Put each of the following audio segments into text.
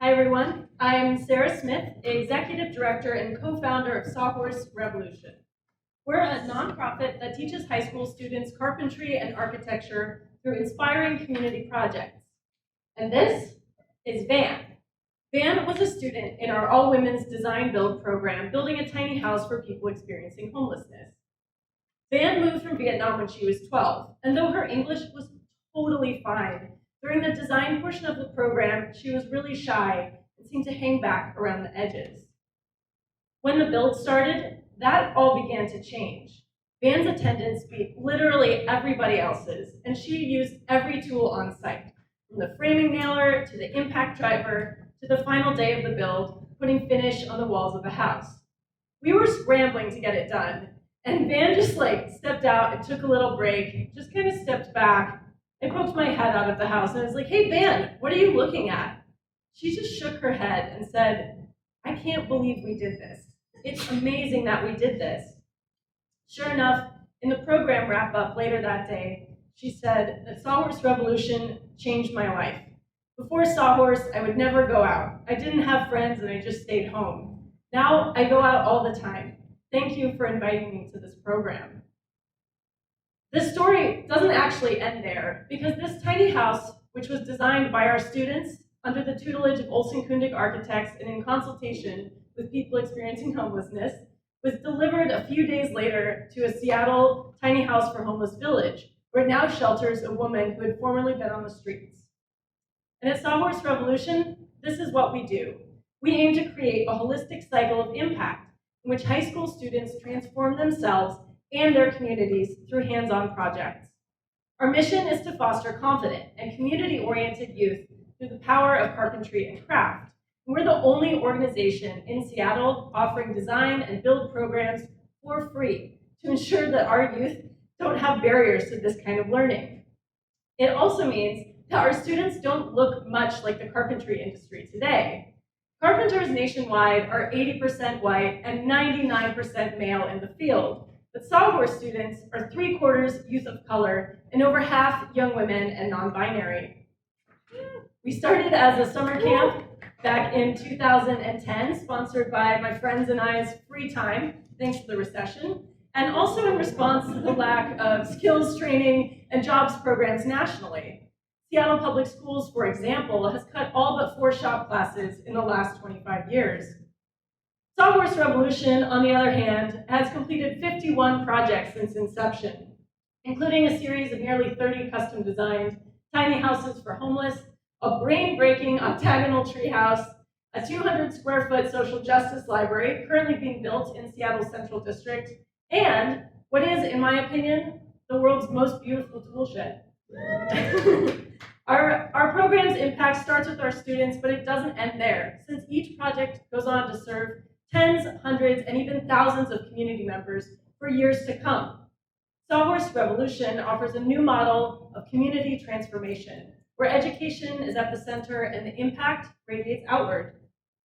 Hi, everyone. I'm Sarah Smith, Executive Director and co-founder of Sawhorse Revolution. We're a nonprofit that teaches high school students carpentry and architecture through inspiring community projects. And this is Van. Van was a student in our all-women's design build program, building a tiny house for people experiencing homelessness. Van moved from Vietnam when she was 12, and though her English was totally fine, during the design portion of the program, she was really shy and seemed to hang back around the edges. When the build started, that all began to change. Van's attendance beat literally everybody else's, and she used every tool on site, from the framing nailer to the impact driver to the final day of the build, putting finish on the walls of the house. We were scrambling to get it done, and Van just stepped out and took a little break, just kind of stepped back. I poked my head out of the house and I was like, "Hey, Van, what are you looking at?" She just shook her head and said, "I can't believe we did this. It's amazing that we did this." Sure enough, in the program wrap-up later that day, she said that Sawhorse Revolution changed my life. Before Sawhorse, I would never go out. I didn't have friends and I just stayed home. Now I go out all the time. Thank you for inviting me to this program. This story doesn't actually end there, because this tiny house, which was designed by our students under the tutelage of Olsen Kundig architects and in consultation with people experiencing homelessness, was delivered a few days later to a Seattle tiny house for homeless village, where it now shelters a woman who had formerly been on the streets. And at Sawhorse Revolution, this is what we do. We aim to create a holistic cycle of impact in which high school students transform themselves and their communities through hands-on projects. Our mission is to foster confident and community-oriented youth through the power of carpentry and craft. And we're the only organization in Seattle offering design and build programs for free to ensure that our youth don't have barriers to this kind of learning. It also means that our students don't look much like the carpentry industry today. Carpenters nationwide are 80% white and 99% male in the field. But Sawhorse students are 3/4 youth of color and over half young women and non-binary. We started as a summer camp back in 2010, sponsored by my friends and I's free time, thanks to the recession, and also in response to the lack of skills training and jobs programs nationally. Seattle Public Schools, for example, has cut all but 4 shop classes in the last 25 years. Sawhorse Revolution, on the other hand, has completed 51 projects since inception, including a series of nearly 30 custom-designed tiny houses for homeless, a brain-breaking octagonal treehouse, a 200-square-foot social justice library currently being built in Seattle's Central District, and what is, in my opinion, the world's most beautiful tool shed. Our program's impact starts with our students, but it doesn't end there, since each project goes on to serve tens, hundreds, and even thousands of community members for years to come. Sawhorse Revolution offers a new model of community transformation, where education is at the center and the impact radiates outward.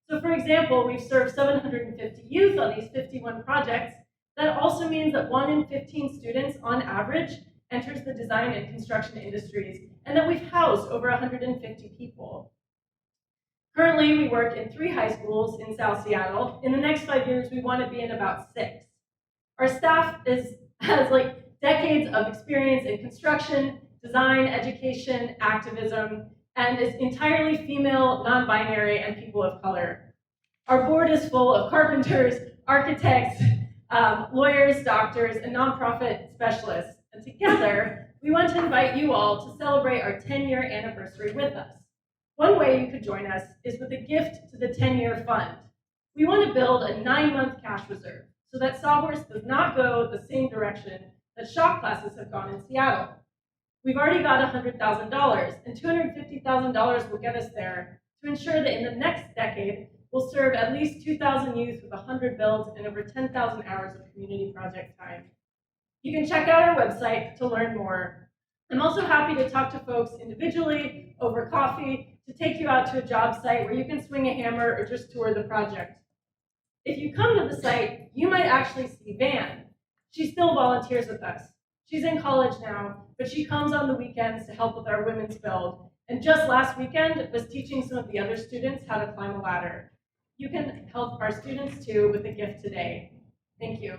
So for example, we've served 750 youth on these 51 projects. That also means that 1 in 15 students, on average, enters the design and construction industries, and that we've housed over 150 people. Currently, we work in 3 high schools in South Seattle. In the next 5 years, we want to be in about 6. Our staff has decades of experience in construction, design, education, activism, and is entirely female, non-binary, and people of color. Our board is full of carpenters, architects, lawyers, doctors, and nonprofit specialists. And together, we want to invite you all to celebrate our 10-year anniversary with us. One way you could join us is with a gift to the 10-year fund. We want to build a 9-month cash reserve so that Sawhorse does not go the same direction that shop classes have gone in Seattle. We've already got $100,000, and $250,000 will get us there to ensure that in the next decade, we'll serve at least 2,000 youth with 100 builds and over 10,000 hours of community project time. You can check out our website to learn more. I'm also happy to talk to folks individually over coffee to take you out to a job site where you can swing a hammer or just tour the project. If you come to the site, you might actually see Van. She still volunteers with us. She's in college now, but she comes on the weekends to help with our women's build, and just last weekend was teaching some of the other students how to climb a ladder. You can help our students too with a gift today. Thank you.